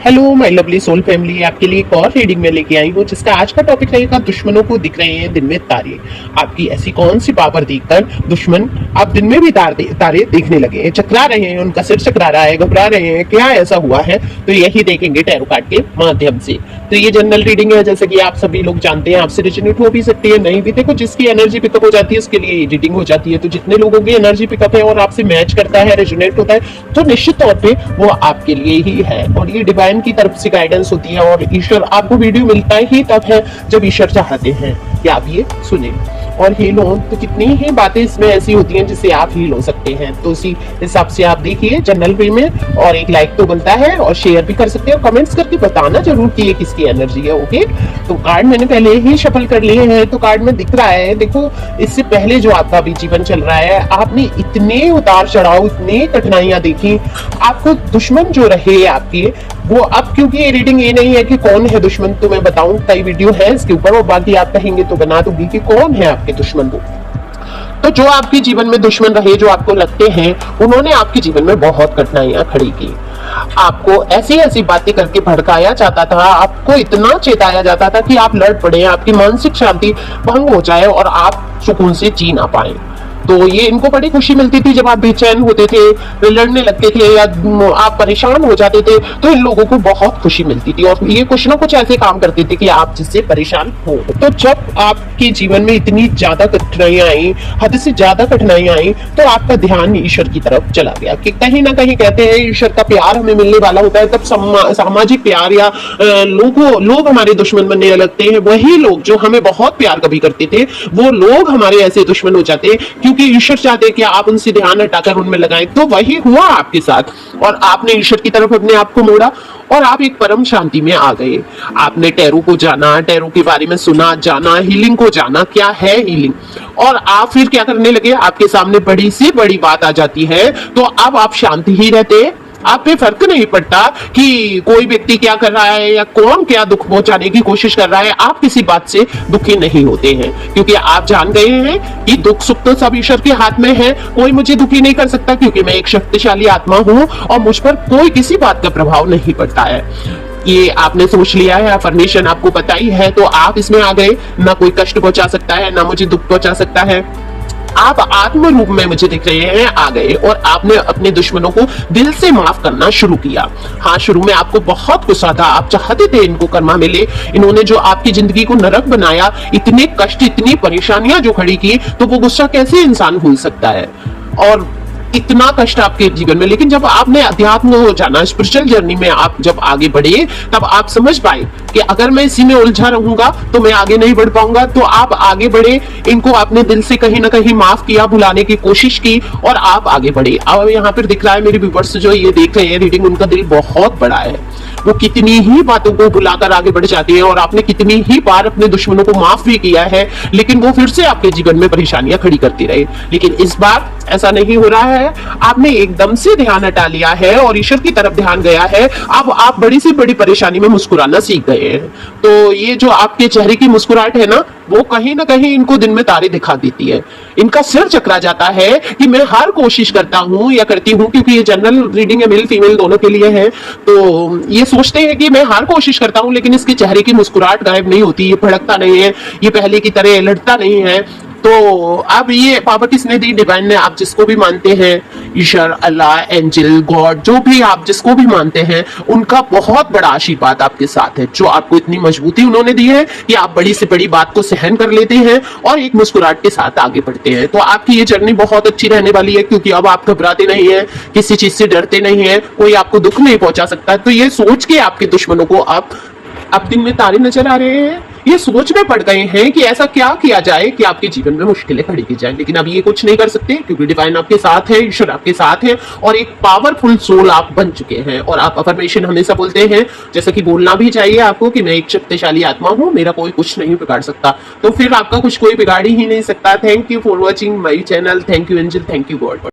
Hello my lovely soul family, आपके लिए एक और रीडिंग में लेके आई हूँ जिसका आज का टॉपिक रहेगा दुश्मनों को दिख रहे हैं दिन में तारे। आपकी ऐसी कौन सी पावर देखकर दुश्मन आप दिन में भी तारे देखने लगे हैं, चकरा रहे हैं, उनका सिर चकरा रहा है, घबरा रहे हैं, क्या ऐसा हुआ है? तो यही देखेंगे टैरो कार्ड के माध्यम से। तो ये जनरल रीडिंग है, जैसे कि आप सभी लोग जानते हैं, आपसे रिजोनेट हो भी सकती है, नहीं भी। देखो, जिसकी एनर्जी पिकअप हो जाती है उसके लिए रीडिंग हो जाती है। तो जितने लोगों की एनर्जी पिकअप है और आपसे मैच करता है, रिजोनेट होता है, तो निश्चित तौर पे वो आपके लिए ही है। और ये डिवाइन की तरफ से गाइडेंस होती है और ईश्वर आपको वीडियो मिलता ही तब है जब ईश्वर चाहते हैं कि आप ये सुने और हील हो। तो कितनी ही बातें इसमें ऐसी होती हैं जिससे आप हील हो सकते हैं। तो उसी हिसाब से आप देखिए जनरल वे में, और एक लाइक तो बनता है और शेयर भी कर सकते हैं और कमेंट्स करके बताना जरूर कि ये किसकी एनर्जी है। ओके, तो कार्ड मैंने पहले ही शफल कर लिए हैं। तो कार्ड में दिख रहा है, देखो, इससे पहले जो आपका भी जीवन चल रहा है, आपने इतने उतार चढ़ाव, इतनी कठिनाइयां देखी, आपको दुश्मन जो रहे आपके वो अब, क्योंकि ये रीडिंग ये नहीं है कि कौन है दुश्मन, तो मैं बताऊं कई वीडियो है इसके ऊपर और बाकी आप कहेंगे तो बना दूंगी कि कौन है आपके दुश्मन। वो तो जो आपके जीवन में दुश्मन रहे, जो आपको लगते हैं, उन्होंने आपके जीवन में बहुत कठिनाइयां खड़ी की। आपको ऐसी ऐसी बातें करके भड़काया जाता था, आपको इतना चेताया जाता था कि आप लड़ पड़े, आपकी मानसिक शांति भंग हो जाए और आप सुकून से जी ना पाए। तो ये इनको बड़ी खुशी मिलती थी जब आप बेचैन होते थे, लड़ने लगते थे या आप परेशान हो जाते थे, तो इन लोगों को बहुत खुशी मिलती थी और ये कुछ ना कुछ ऐसे काम करते थे कि आप जिससे परेशान हो। तो जब आपके जीवन में इतनी ज्यादा कठिनाइयां आई, हद से ज्यादा कठिनाइयां आई, तो आपका ध्यान ईश्वर की तरफ चला गया। कि कहीं ना कहीं कहते हैं ईश्वर का प्यार हमें मिलने वाला होता है तब सामाजिक प्यार या लोग हमारे दुश्मन बनने लगते हैं। वही लोग जो हमें बहुत प्यार कभी करते थे, वो लोग हमारे ऐसे दुश्मन हो जाते हैं क्योंकि ईश्वर चाहते कि आप उनसे ध्यान हटाकर उनमें लगाएं। तो वही हुआ आपके साथ और आपने ईश्वर की तरफ अपने आप को मोड़ा और आप एक परम शांति में आ गए। आपने टैरो को जाना, टैरो के बारे में सुना, जाना, हीलिंग को जाना, क्या है हीलिंग, और आप फिर क्या करने लगे, आपके सामने बड़ी से बड़ी बात आ जाती है तो अब आप शांति ही रहते। आप पे फर्क नहीं पड़ता कि कोई व्यक्ति क्या कर रहा है या कौन क्या दुख पहुंचाने की कोशिश कर रहा है, आप किसी बात से दुखी नहीं होते हैं क्योंकि आप जान गए हैं कि दुख सुख तो सब ईश्वर के हाथ में है। कोई मुझे दुखी नहीं कर सकता क्योंकि मैं एक शक्तिशाली आत्मा हूं और मुझ पर कोई किसी बात का प्रभाव नहीं पड़ता है। ये आपने सोच लिया है, अफर्मेशन आपको पता ही है, तो आप इसमें आ गए। ना कोई कष्ट पहुंचा सकता है, ना मुझे दुख पहुंचा सकता है। आप आत्म रूप में मुझे दिख रहे हैं, आ गए और आपने अपने दुश्मनों को दिल से माफ करना शुरू किया। हाँ, शुरू में आपको बहुत गुस्सा था, आप चाहते थे इनको कर्मा मिले, इन्होंने जो आपकी जिंदगी को नरक बनाया, इतने कष्ट, इतनी परेशानियां जो खड़ी की, तो वो गुस्सा कैसे इंसान भूल सकता है और इतना कष्ट आपके जीवन में। लेकिन जब आपने अध्यात्म हो जाना, स्पिरिचुअल जर्नी में आप जब आगे बढ़े, तब आप समझ पाए कि अगर मैं इसी में उलझा रहूंगा तो मैं आगे नहीं बढ़ पाऊंगा। तो आप आगे बढ़े, इनको आपने दिल से कहीं ना कहीं माफ किया, भुलाने की कोशिश की और आप आगे बढ़े। अब यहाँ पर दिख रहा है मेरे व्यूअर्स जो ये देख रहे हैं रीडिंग, उनका दिल बहुत बड़ा है। वो कितनी ही बातों को भुलाकर आगे बढ़ जाते हैं और आपने कितनी ही बार अपने दुश्मनों को माफ भी किया है, लेकिन वो फिर से आपके जीवन में परेशानियां खड़ी करती रहे। लेकिन इस बार ऐसा नहीं हो रहा है, आपने एकदम से ध्यान हटा लिया है और ईश्वर की तरफ ध्यान गया है। अब आप बड़ी से बड़ी परेशानी में मुस्कुराना सीख गए हैं। तो ये जो आपके चेहरे की मुस्कुराहट है ना, वो कहीं ना कहीं इनको दिन में तारे दिखा देती है। इनका सिर चकरा जाता है कि मैं हर कोशिश करता हूं या करती हूं, क्योंकि ये जनरल रीडिंग है, मेल फीमेल दोनों के लिए है। तो ये सोचते हैं कि मैं हर कोशिश करता हूं लेकिन इसके चेहरे की मुस्कुराहट गायब नहीं होती, ये भड़कता नहीं है, ये पहले की तरह लड़ता नहीं है। तो अब ये पावर किसने दी? डिवाइन ने। आप जिसको भी मानते हैं, ईश्वर, अल्लाह, एंजल, गॉड, जो भी आप जिसको भी मानते हैं, उनका बहुत बड़ा आशीर्वाद आपके साथ है, जो आपको इतनी मजबूती उन्होंने दी है कि आप बड़ी से बड़ी बात को सहन कर लेते हैं और एक मुस्कुराहट के साथ आगे बढ़ते हैं। तो आपकी ये जर्नी बहुत अच्छी रहने वाली है क्योंकि अब आप घबराते नहीं है, किसी चीज से डरते नहीं है, कोई आपको दुख नहीं पहुंचा सकता। तो ये सोच के आपके दुश्मनों को अब दिन में तारे नजर आ रहे हैं, ये सोच में पड़ गए हैं कि ऐसा क्या किया जाए कि आपके जीवन में मुश्किलें खड़ी की जाए। लेकिन अब ये कुछ नहीं कर सकते क्योंकि डिवाइन आपके साथ है, ईश्वर आपके साथ है और एक पावरफुल सोल आप बन चुके हैं। और आप अफर्मेशन हमेशा बोलते हैं, जैसा कि बोलना भी चाहिए आपको, कि मैं एक शक्तिशाली आत्मा हूं, मेरा कोई कुछ नहीं बिगाड़ सकता। तो फिर आपका कुछ कोई बिगाड़ ही नहीं सकता। Thank you for watching my channel. Thank you angel, thank you God.